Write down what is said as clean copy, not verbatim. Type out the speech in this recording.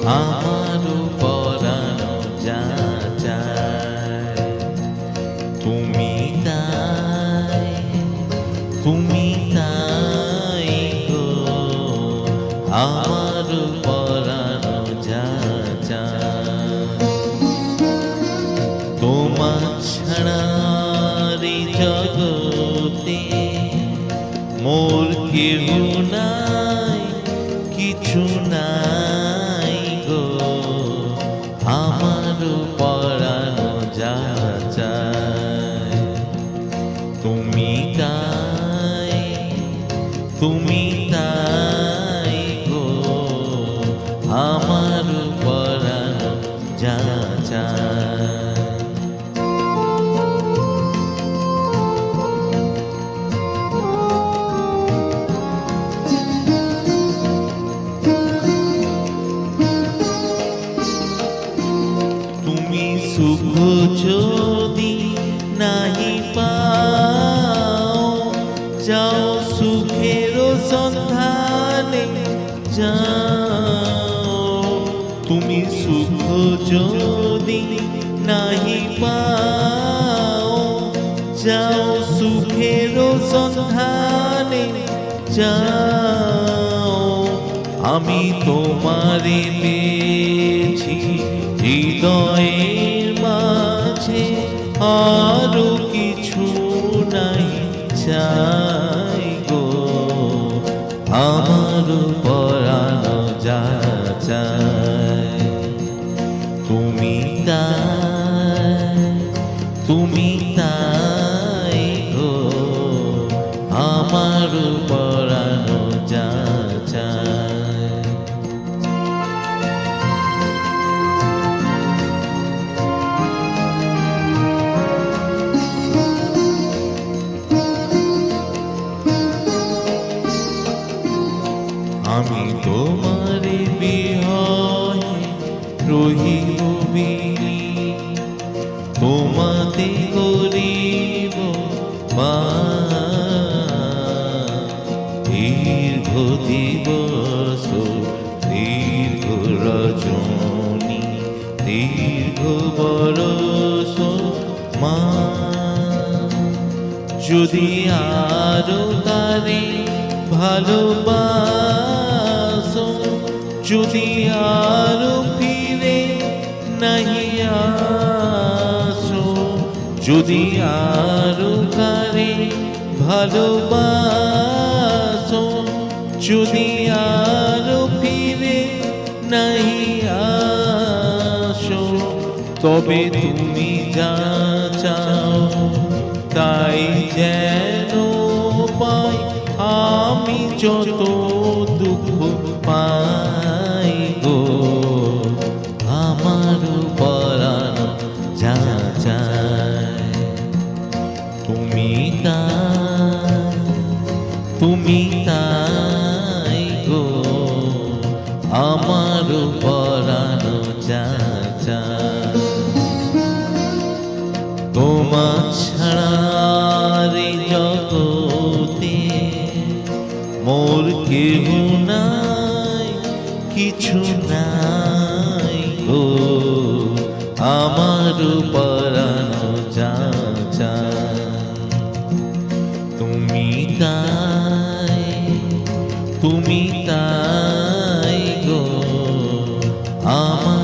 আমারও পরানো যা চায় তুমি তাই, তুমি তাই গো, আমারও পরানো যা চায়। তোমার ছাড়া এই জগতে মোর কেহ নাই, কিছু নাই গো, আমারও পরানো যা চায় তুমি তাই, তুমি তাই গো, আমারও পরানো যা চায়। সুখ যদি নাহি পাও, যাও সুখের সন্ধানে যাও। তুমি সুখ যদি নাহি পাও, যাও সুখের সন্ধানে যাও। আমি তোমারে পেয়েছি হৃদয়ের মাঝে, আরো কিছু নাই চাই গো, আমার পরানো যা চায় তুমি তাই, তুমি তাই গো, আমার পরানো যা চায়। আমি তোমারে বিহনে রহিব বিনি, তোমাতে করিব দীর্ঘ দিবস দীর্ঘ রজনী, দীর্ঘ বরষ মা। যদি আরো তারে ভালোবাসো, যদি আরো ফিরে নাহি আসো, যদি আরো কারে ভালোবাসো, যদি আরো ফিরে নাহি আসো, তবে তুমি যা চাও তাই যেন পাই, আমি যত দুঃখ পাই গো, আমার পরানো যা চায় তুমি তাই, তুমি তাই গো, আমার পরানো যা চায়। তোমার ছাড়া এই জগতে মোর কেহ নাই, কিছু নাই গো, আমার পরানো যা চায় তুমি তাই, তুমি তাই গো, আমার